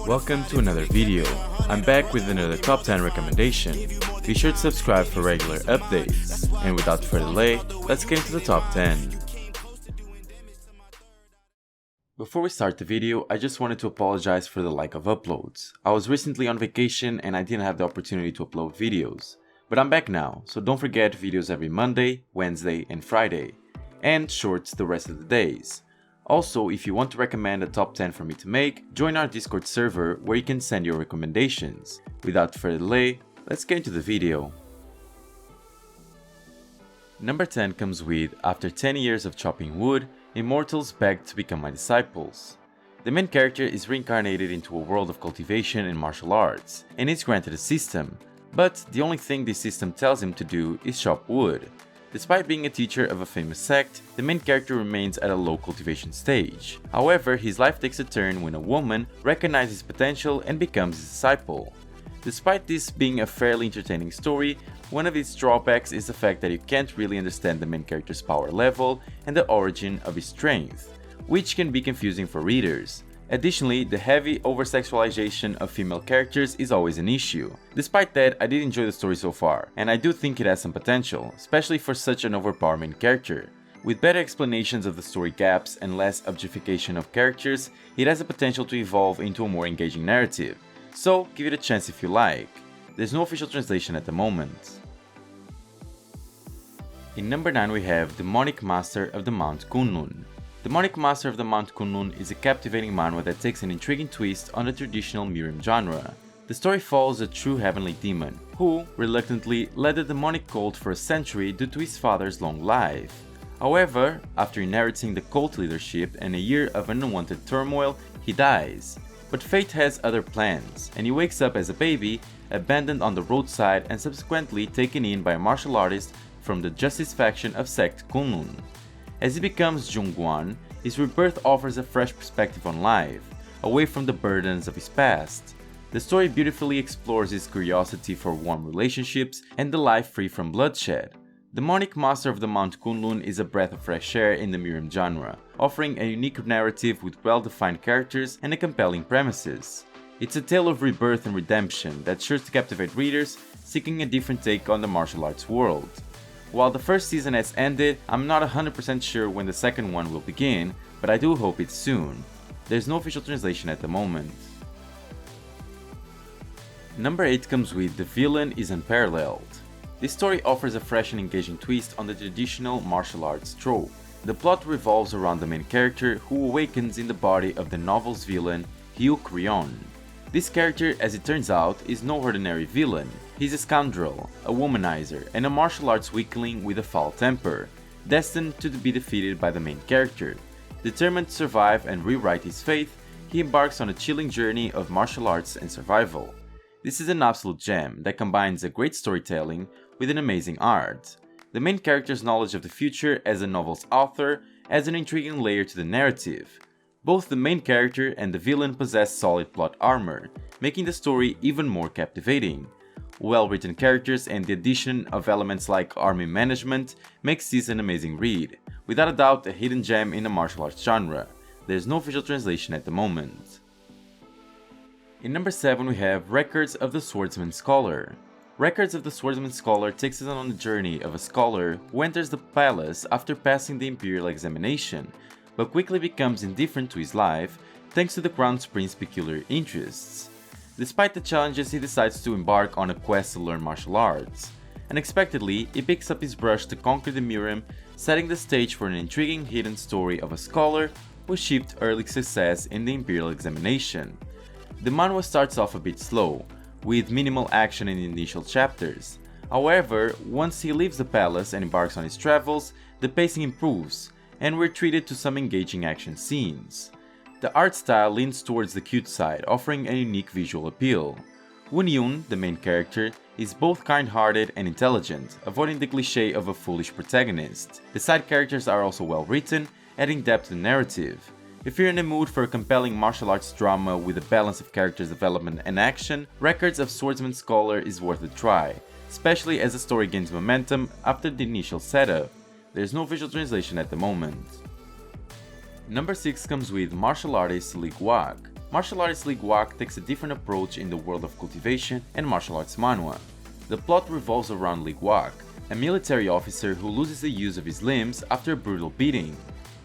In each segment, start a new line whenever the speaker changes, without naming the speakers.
Welcome to another video. I'm back with another top 10 recommendation. Be sure to subscribe for regular updates. And without further delay, let's get into the top 10. Before we start the video, I just wanted to apologize for the lack of uploads. I was recently on vacation and I didn't have the opportunity to upload videos. But I'm back now, so don't forget videos every Monday, Wednesday and Friday. And shorts the rest of the days. Also, if you want to recommend a top 10 for me to make, join our Discord server where you can send your recommendations. Without further delay, let's get into the video. Number 10 comes with, after 10 years of chopping wood, immortals beg to become my disciples. The main character is reincarnated into a world of cultivation and martial arts, and is granted a system, but the only thing this system tells him to do is chop wood. Despite being a teacher of a famous sect, the main character remains at a low cultivation stage. However, his life takes a turn when a woman recognizes his potential and becomes his disciple. Despite this being a fairly entertaining story, one of its drawbacks is the fact that you can't really understand the main character's power level and the origin of his strength, which can be confusing for readers. Additionally, the heavy over-sexualization of female characters is always an issue. Despite that, I did enjoy the story so far, and I do think it has some potential, especially for such an overpowered main character. With better explanations of the story gaps and less objectification of characters, it has the potential to evolve into a more engaging narrative. So, give it a chance if you like. There's no official translation at the moment. In number 9 we have Demonic Master of the Mount Kunlun. Demonic Master of the Mount Kunlun is a captivating manhwa that takes an intriguing twist on the traditional Mirim genre. The story follows a true heavenly demon, who, reluctantly, led the demonic cult for a century due to his father's long life. However, after inheriting the cult leadership and a year of unwanted turmoil, he dies. But fate has other plans, and he wakes up as a baby, abandoned on the roadside and subsequently taken in by a martial artist from the Justice faction of Sect Kunlun. As he becomes Jungguan, his rebirth offers a fresh perspective on life, away from the burdens of his past. The story beautifully explores his curiosity for warm relationships and the life free from bloodshed. Demonic Master of the Mount Kunlun is a breath of fresh air in the Mirim genre, offering a unique narrative with well-defined characters and a compelling premises. It's a tale of rebirth and redemption that's sure to captivate readers seeking a different take on the martial arts world. While the first season has ended, I'm not 100% sure when the second one will begin, but I do hope it's soon. There's no official translation at the moment. Number 8 comes with The Villain is Unparalleled. This story offers a fresh and engaging twist on the traditional martial arts trope. The plot revolves around the main character who awakens in the body of the novel's villain, Hyuk Ryon. This character, as it turns out, is no ordinary villain. He's a scoundrel, a womanizer, and a martial arts weakling with a foul temper, destined to be defeated by the main character. Determined to survive and rewrite his fate, he embarks on a chilling journey of martial arts and survival. This is an absolute gem that combines a great storytelling with an amazing art. The main character's knowledge of the future as the novel's author adds an intriguing layer to the narrative. Both the main character and the villain possess solid plot armor, making the story even more captivating. Well-written characters and the addition of elements like army management makes this an amazing read, without a doubt a hidden gem in the martial arts genre. There's no official translation at the moment. In number 7 we have Records of the Swordsman Scholar. Records of the Swordsman Scholar takes us on the journey of a scholar who enters the palace after passing the imperial examination, but quickly becomes indifferent to his life thanks to the Crown Prince's peculiar interests. Despite the challenges, he decides to embark on a quest to learn martial arts. Unexpectedly, he picks up his brush to conquer the Mirim, setting the stage for an intriguing hidden story of a scholar who achieved early success in the imperial examination. The manhwa starts off a bit slow, with minimal action in the initial chapters. However, once he leaves the palace and embarks on his travels, the pacing improves, and we're treated to some engaging action scenes. The art style leans towards the cute side, offering a unique visual appeal. Woon-yoon, the main character, is both kind-hearted and intelligent, avoiding the cliché of a foolish protagonist. The side characters are also well written, adding depth to the narrative. If you're in the mood for a compelling martial arts drama with a balance of character development and action, Records of Swordsman Scholar is worth a try, especially as the story gains momentum after the initial setup. There's no official translation at the moment. Number 6 comes with Martial Artist Lee Kwak. Martial Artist Lee Kwak takes a different approach in the world of cultivation and martial arts manhwa. The plot revolves around Lee Kwak, a military officer who loses the use of his limbs after a brutal beating.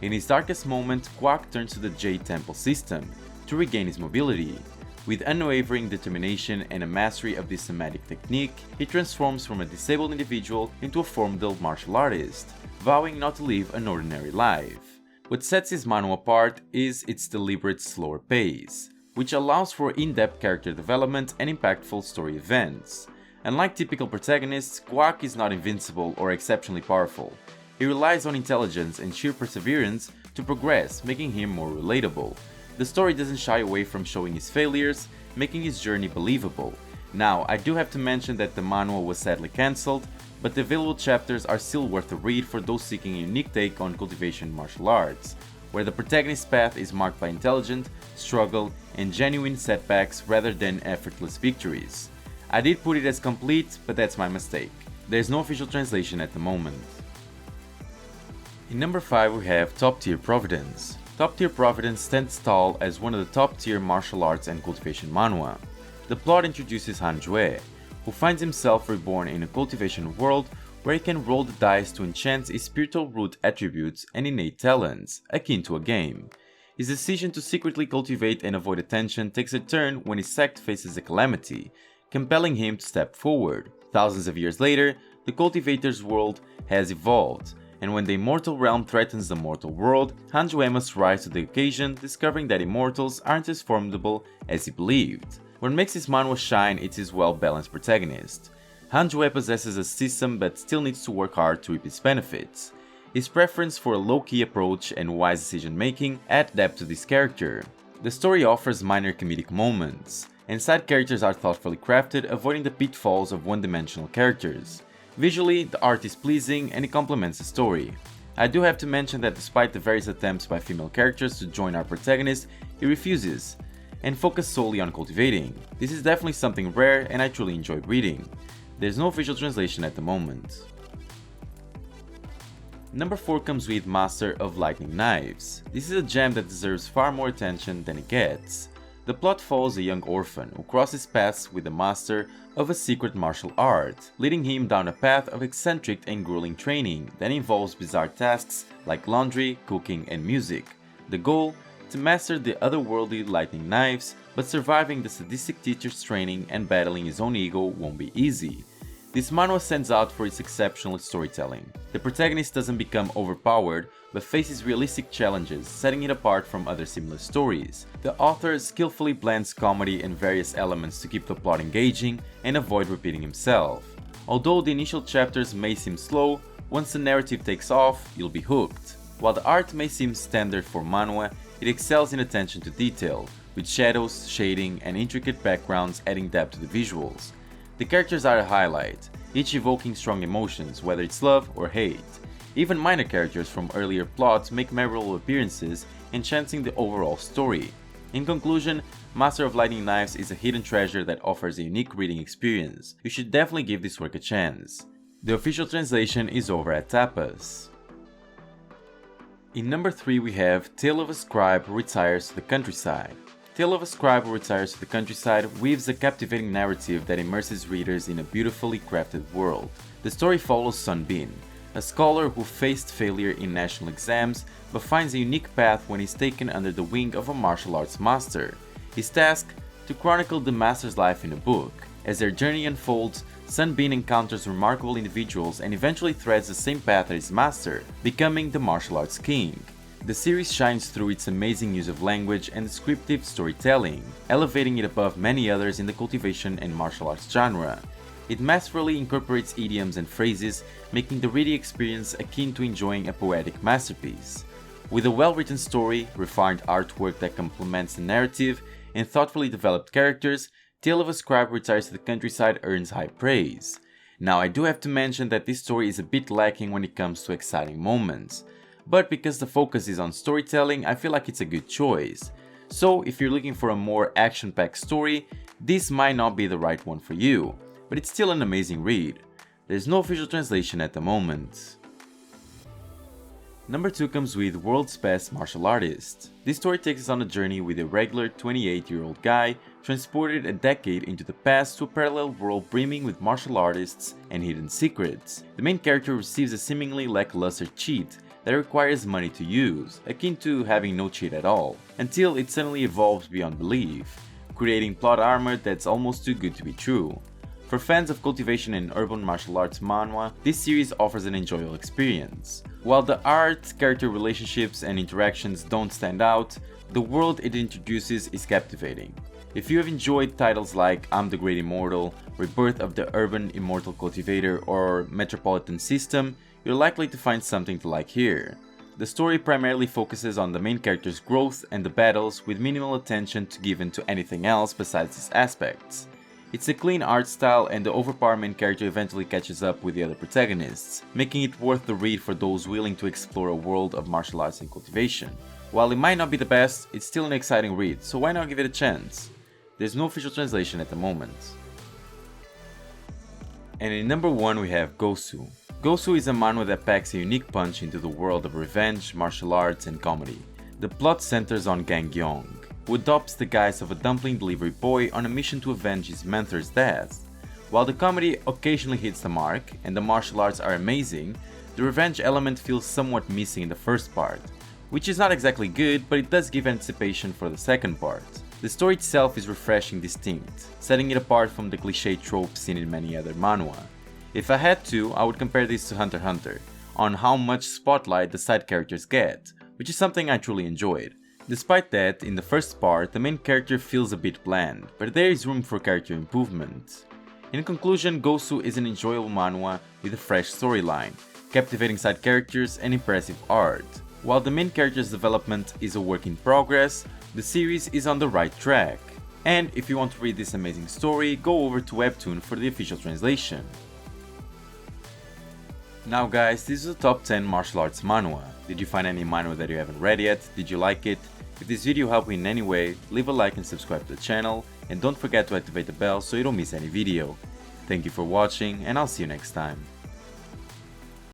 In his darkest moment, Kwak turns to the Jade Temple system to regain his mobility. With unwavering determination and a mastery of this somatic technique, he transforms from a disabled individual into a formidable martial artist, vowing not to live an ordinary life. What sets his manhwa apart is its deliberate slower pace, which allows for in-depth character development and impactful story events. Unlike typical protagonists, Kwak is not invincible or exceptionally powerful. He relies on intelligence and sheer perseverance to progress, making him more relatable. The story doesn't shy away from showing his failures, making his journey believable. Now, I do have to mention that the manhwa was sadly cancelled, but the available chapters are still worth a read for those seeking a unique take on cultivation martial arts, where the protagonist's path is marked by intelligent struggle and genuine setbacks rather than effortless victories. I did put it as complete, but that's my mistake. There's no official translation at the moment. In number 5 we have Top Tier Providence. Top Tier Providence stands tall as one of the top tier martial arts and cultivation manhwa. The plot introduces Han Jue, who finds himself reborn in a cultivation world where he can roll the dice to enhance his spiritual root attributes and innate talents, akin to a game. His decision to secretly cultivate and avoid attention takes a turn when his sect faces a calamity, compelling him to step forward. Thousands of years later, the cultivator's world has evolved, and when the immortal realm threatens the mortal world, Han Jue must rise to the occasion, discovering that immortals aren't as formidable as he believed. What makes his manhwa shine is his well-balanced protagonist. Han Jue possesses a system but still needs to work hard to reap its benefits. His preference for a low-key approach and wise decision-making add depth to this character. The story offers minor comedic moments, and side characters are thoughtfully crafted, avoiding the pitfalls of one-dimensional characters. Visually, the art is pleasing and it complements the story. I do have to mention that despite the various attempts by female characters to join our protagonist, he refuses, and focus solely on cultivating. This is definitely something rare and I truly enjoyed reading. There's no official translation at the moment. Number 4 comes with Master of Lightning Knives. This is a gem that deserves far more attention than it gets. The plot follows a young orphan who crosses paths with the master of a secret martial art, leading him down a path of eccentric and grueling training that involves bizarre tasks like laundry, cooking, and music. The goal? To master the otherworldly lightning knives, but surviving the sadistic teacher's training and battling his own ego won't be easy. This manhwa stands out for its exceptional storytelling. The protagonist doesn't become overpowered, but faces realistic challenges, setting it apart from other similar stories. The author skillfully blends comedy and various elements to keep the plot engaging and avoid repeating himself. Although the initial chapters may seem slow, once the narrative takes off, you'll be hooked. While the art may seem standard for manhwa, it excels in attention to detail, with shadows, shading, and intricate backgrounds adding depth to the visuals. The characters are a highlight, each evoking strong emotions, whether it's love or hate. Even minor characters from earlier plots make memorable appearances, enhancing the overall story. In conclusion, Master of Lightning Knives is a hidden treasure that offers a unique reading experience. You should definitely give this work a chance. The official translation is over at Tapas. In number 3 we have Tale of a Scribe Who Retires to the Countryside. Tale of a Scribe Who Retires to the Countryside weaves a captivating narrative that immerses readers in a beautifully crafted world. The story follows Sun Bin, a scholar who faced failure in national exams but finds a unique path when he's taken under the wing of a martial arts master. His task? To chronicle the master's life in a book. As their journey unfolds, Sun Bin encounters remarkable individuals and eventually treads the same path as his master, becoming the martial arts king. The series shines through its amazing use of language and descriptive storytelling, elevating it above many others in the cultivation and martial arts genre. It masterfully incorporates idioms and phrases, making the reading experience akin to enjoying a poetic masterpiece. With a well-written story, refined artwork that complements the narrative, and thoughtfully developed characters, Tale of a Scribe Who Retires to the Countryside earns high praise. Now, I do have to mention that this story is a bit lacking when it comes to exciting moments. But because the focus is on storytelling, I feel like it's a good choice. So if you're looking for a more action-packed story, this might not be the right one for you, but it's still an amazing read. There's no official translation at the moment. Number 2 comes with World's Best Martial Artist. This story takes us on a journey with a regular 28-year-old guy transported a decade into the past to a parallel world brimming with martial artists and hidden secrets. The main character receives a seemingly lackluster cheat that requires money to use, akin to having no cheat at all, until it suddenly evolves beyond belief, creating plot armor that's almost too good to be true. For fans of cultivation and urban martial arts manhwa, this series offers an enjoyable experience. While the art, character relationships, and interactions don't stand out, the world it introduces is captivating. If you have enjoyed titles like I'm the Great Immortal, Rebirth of the Urban Immortal Cultivator, or Metropolitan System, you're likely to find something to like here. The story primarily focuses on the main character's growth and the battles, with minimal attention given to anything else besides these aspects. It's a clean art style, and the overpowered main character eventually catches up with the other protagonists, making it worth the read for those willing to explore a world of martial arts and cultivation. While it might not be the best, it's still an exciting read, so why not give it a chance? There's no official translation at the moment. And in number 1 we have Gosu. Gosu is a manhwa that packs a unique punch into the world of revenge, martial arts, and comedy. The plot centers on Gangyong, who adopts the guise of a dumpling delivery boy on a mission to avenge his mentor's death. While the comedy occasionally hits the mark, and the martial arts are amazing, the revenge element feels somewhat missing in the first part, which is not exactly good, but it does give anticipation for the second part. The story itself is refreshing distinct, setting it apart from the cliché tropes seen in many other manhwa. If I had to, I would compare this to Hunter x Hunter, on how much spotlight the side characters get, which is something I truly enjoyed. Despite that, in the first part, the main character feels a bit bland, but there is room for character improvement. In conclusion, Gosu is an enjoyable manhwa with a fresh storyline, captivating side characters, and impressive art. While the main character's development is a work in progress, the series is on the right track. And if you want to read this amazing story, go over to Webtoon for the official translation. Now guys, this is the top 10 martial arts manhwa. Did you find any manhwa that you haven't read yet? Did you like it? If this video helped you in any way, leave a like and subscribe to the channel, and don't forget to activate the bell so you don't miss any video. Thank you for watching, and I'll see you next time.